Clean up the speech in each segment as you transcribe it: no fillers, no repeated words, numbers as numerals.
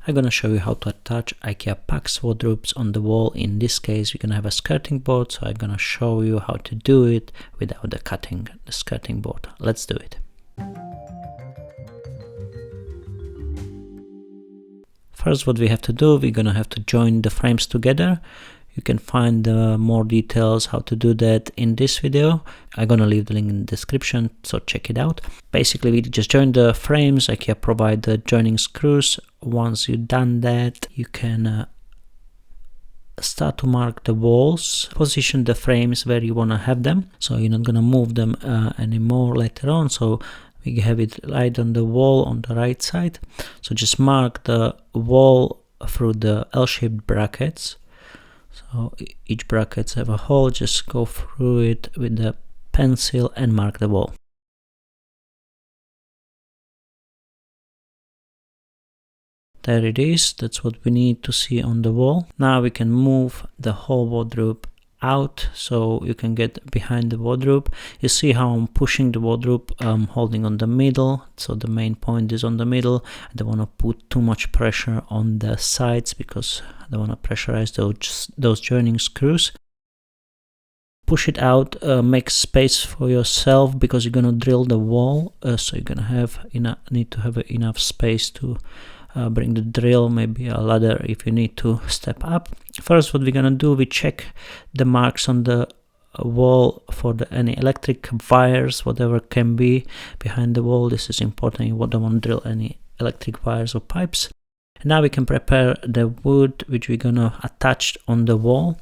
I'm gonna show you how to attach Ikea Pax wardrobes on the wall. In this case, we're gonna have a skirting board, so I'm gonna show you how to do it without cutting the skirting board. Let's do it. First, what we have to do, we're gonna have to join the frames together. You can find more details how to do that in this video. I'm gonna leave the link in the description, so check it out. Basically, we just join the frames. Ikea provide the joining screws. Once you've done that, you can start to mark the walls, position the frames where you wanna have them. So you're not gonna move them anymore later on. So we have it right on the wall on the right side. So just mark the wall through the L-shaped brackets. So each brackets have a hole, just go through it with the pencil and mark the wall. There it is, that's what we need to see on the wall. Now we can move the whole wardrobe out so you can get behind the wardrobe. You see how I'm pushing the wardrobe, holding on the middle, so the main point is on the middle. I don't want to put too much pressure on the sides because I don't want to pressurize those joining screws. Push it out, make space for yourself because you're gonna drill the wall, so you're gonna need to have enough space to bring the drill, maybe a ladder if you need to step up. First, what we're gonna do, we check the marks on the wall for any electric wires, whatever can be behind the wall. This is important. You don't want to drill any electric wires or pipes. And now we can prepare the wood which we're gonna attach on the wall.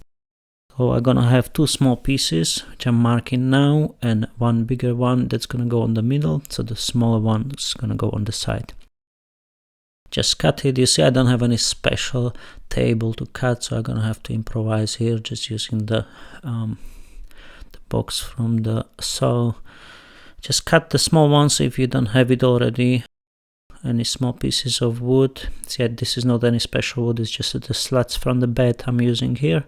So I'm gonna have two small pieces which I'm marking now and one bigger one that's gonna go on the middle. So the smaller one is gonna go on the side. Just cut it. You see I don't have any special table to cut, so I'm gonna have to improvise here just using the box from the saw. Just cut the small ones if you don't have it already. Any small pieces of wood. See, this is not any special wood, it's just the slats from the bed I'm using here.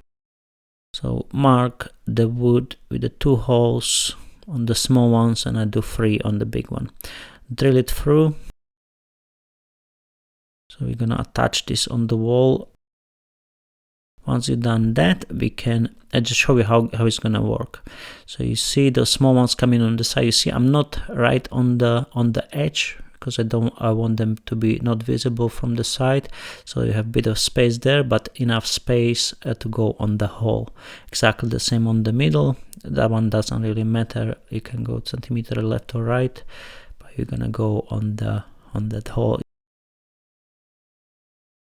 So mark the wood with the 2 holes on the small ones and I do 3 on the big one. Drill it through. So we're gonna attach this on the wall. Once you've done that, we can just show you how it's gonna work. So you see the small ones coming on the side. You see I'm not right on the edge because I want them to be not visible from the side. So you have a bit of space there, but enough space to go on the hole. Exactly the same on the middle. That one doesn't really matter. You can go centimeter left or right, but you're gonna go on that hole.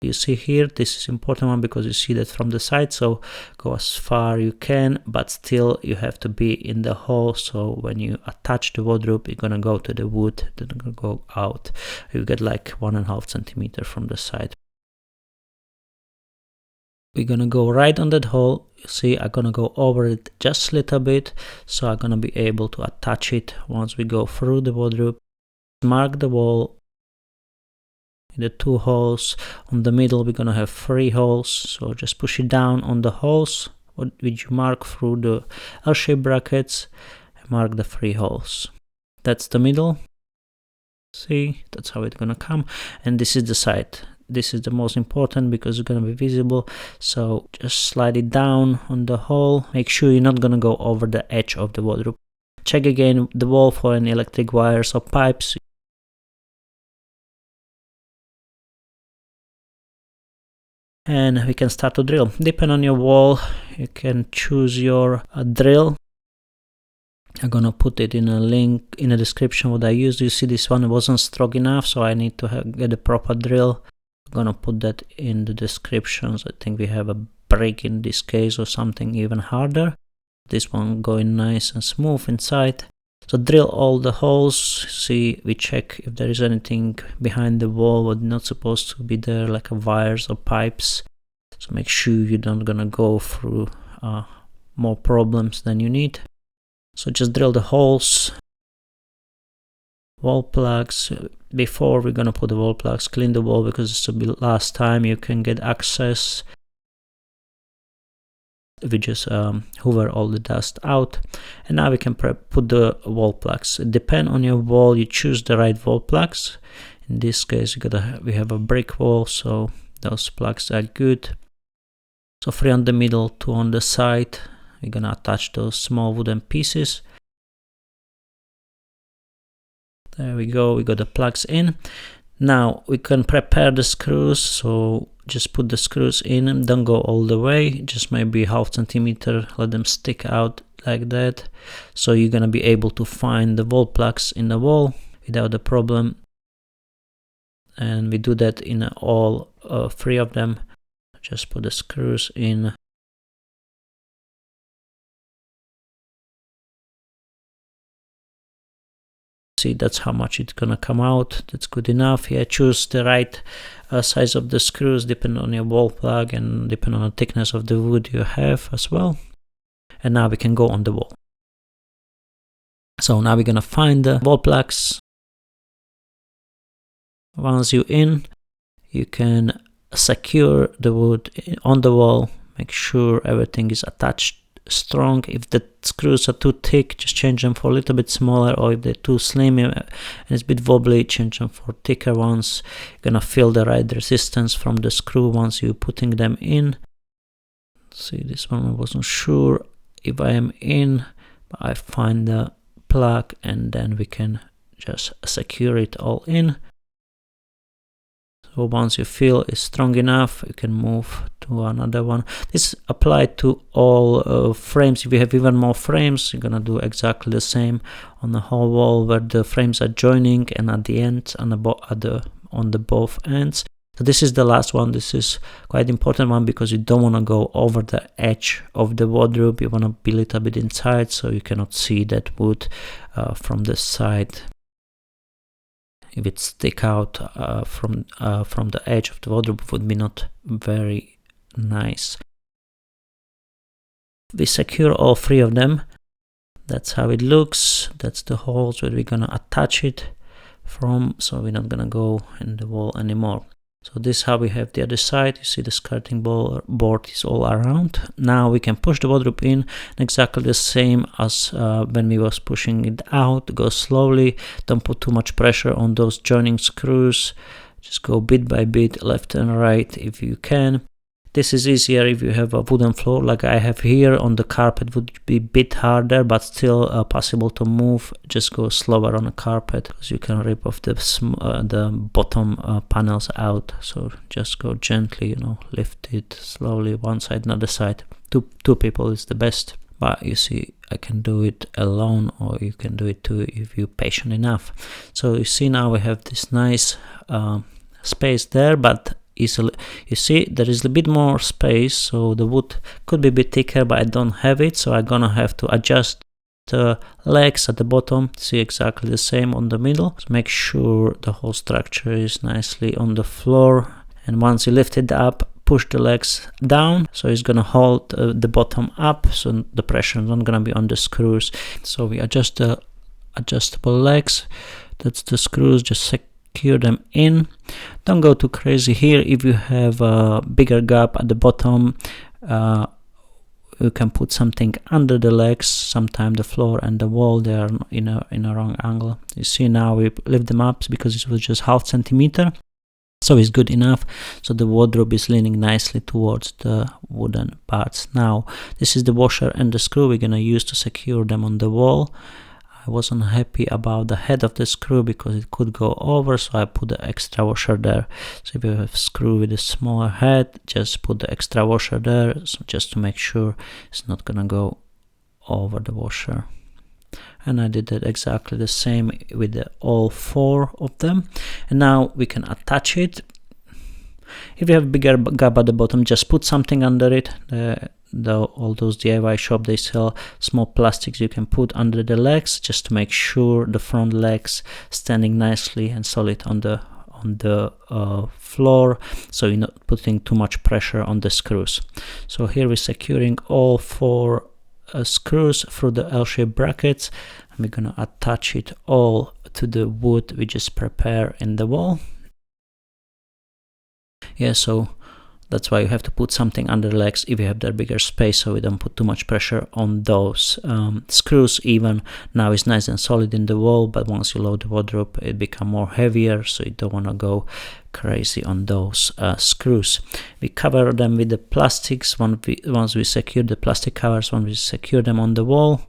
You see here, this is important one because you see that from the side, so go as far you can, but still you have to be in the hole. So when you attach the wardrobe, you're gonna go to the wood, then gonna go out. You get like 1.5 centimeter from the side. We're gonna go right on that hole. You see, I'm gonna go over it just a little bit, so I'm gonna be able to attach it once we go through the wardrobe. Mark the wall. The 2 holes on the middle, we're gonna have 3 holes, so just push it down on the holes which you mark through the L-shaped brackets and mark the 3 holes. That's the middle. See, that's how it's gonna come. And this is the side. This is the most important because it's gonna be visible, so just slide it down on the hole. Make sure you're not gonna go over the edge of the wardrobe. Check again the wall for any electric wires or pipes. And we can start to drill. Depending on your wall, you can choose your drill. I'm gonna put it in a link in the description what I used. You see this one wasn't strong enough, so I need to get a proper drill. I'm gonna put that in the descriptions. I think we have a break in this case or something even harder. This one going nice and smooth inside. So drill all the holes. See, we check if there is anything behind the wall what's not supposed to be there, like wires or pipes. So make sure you don't gonna go through more problems than you need. So just drill the holes. Wall plugs. Before we're gonna put the wall plugs, clean the wall because it's the last time you can get access. We just hoover all the dust out, and now we can put the wall plugs. Depend on your wall, you choose the right wall plugs. In this case we have a brick wall, so Those plugs are good. So 3 on the middle, 2 on the side. We're gonna attach those small wooden pieces. There we go, we got the plugs in. Now we can prepare the screws, so just put the screws in, don't go all the way, just maybe ½ centimeter, let them stick out like that. So you're gonna be able to find the wall plugs in the wall without a problem. And we do that in all 3 of them. Just put the screws in. See, that's how much it's gonna come out. That's good enough. Yeah, choose the right size of the screws depending on your wall plug and depending on the thickness of the wood you have as well. And now we can go on the wall. So now we're gonna find the wall plugs. Once you're in, you can secure the wood on the wall. Make sure everything is attached strong. If the screws are too thick, just change them for a little bit smaller, or if they're too slim and it's a bit wobbly, change them for thicker ones. You're gonna feel the right resistance from the screw once you're putting them in. See, this one I wasn't sure if I am in, but I find the plug and then we can just secure it all in. So once you feel it's strong enough, you can move to another one. This applied to all frames. If you have even more frames, you're gonna do exactly the same on the whole wall where the frames are joining and at the end and on the both ends. So this is the last one. This is quite important one because you don't want to go over the edge of the wardrobe. You want to be a little bit inside so you cannot see that wood from the side. If it stick out from the edge of the wardrobe, it would be not very nice. We secure all 3 of them. That's how it looks. That's the holes where we're gonna attach it from, so we're not gonna go in the wall anymore. So this is how we have the other side. You see the skirting board is all around. Now we can push the wardrobe in exactly the same as when we was pushing it out. Go slowly, don't put too much pressure on those joining screws. Just go bit by bit, left and right if you can. This is easier if you have a wooden floor like I have here. On the carpet would be a bit harder, but still possible to move. Just go slower on the carpet because you can rip off the bottom panels out. So just go gently, you know, lift it slowly, one side, another side. Two people is the best. But you see, I can do it alone, or you can do it too if you're patient enough. So you see now we have this nice space there, but easily you see there is a bit more space, so the wood could be a bit thicker, but I don't have it, so I'm gonna have to adjust the legs at the bottom. See, exactly the same on the middle. So make sure the whole structure is nicely on the floor, and once you lift it up, push the legs down, so it's gonna hold the bottom up, so the pressure is not gonna be on the screws. So we adjust the adjustable legs. That's the screws. Just secure them in. Don't go too crazy here. If you have a bigger gap at the bottom, you can put something under the legs. Sometimes the floor and the wall, they are in a wrong angle. You see now we lift them up because it was just ½ centimeter, so it's good enough. So the wardrobe is leaning nicely towards the wooden parts. Now this is the washer and the screw we're gonna use to secure them on the wall. I wasn't happy about the head of the screw because it could go over, so I put the extra washer there. So if you have a screw with a smaller head, just put the extra washer there, so just to make sure it's not gonna go over the washer. And I did that exactly the same with all 4 of them. And now we can attach it. If you have a bigger gap at the bottom, just put something under it. All those DIY shop, they sell small plastics you can put under the legs, just to make sure the front legs standing nicely and solid on the floor, so you're not putting too much pressure on the screws. So here we're securing all 4 screws through the L-shaped brackets, and we're gonna attach it all to the wood we just prepared in the wall. Yeah, so that's why you have to put something under the legs if you have that bigger space, so we don't put too much pressure on those screws. Even now it's nice and solid in the wall, but once you load the wardrobe, it become more heavier, so you don't want to go crazy on those screws. We cover them with the plastics once we secure the plastic covers, when we secure them on the wall,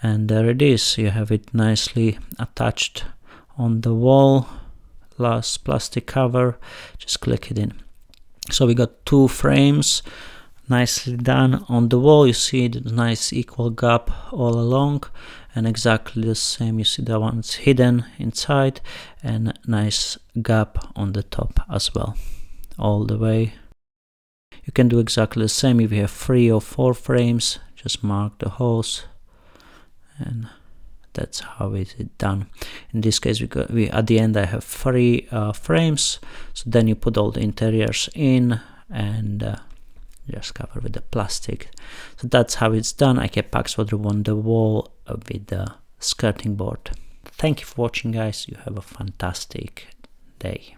and there it is. You have it nicely attached on the wall. Last plastic cover, just click it in. So we got 2 frames nicely done on the wall. You see the nice equal gap all along, and exactly the same, you see the one's hidden inside, and nice gap on the top as well, all the way. You can do exactly the same if you have 3 or 4 frames. Just mark the holes, and that's how it is done. In this case, we at the end I have 3 frames. So then you put all the interiors in and just cover with the plastic. So that's how it's done. Ikea Pax wardrobe on the wall with the skirting board. Thank you for watching, guys. You have a fantastic day.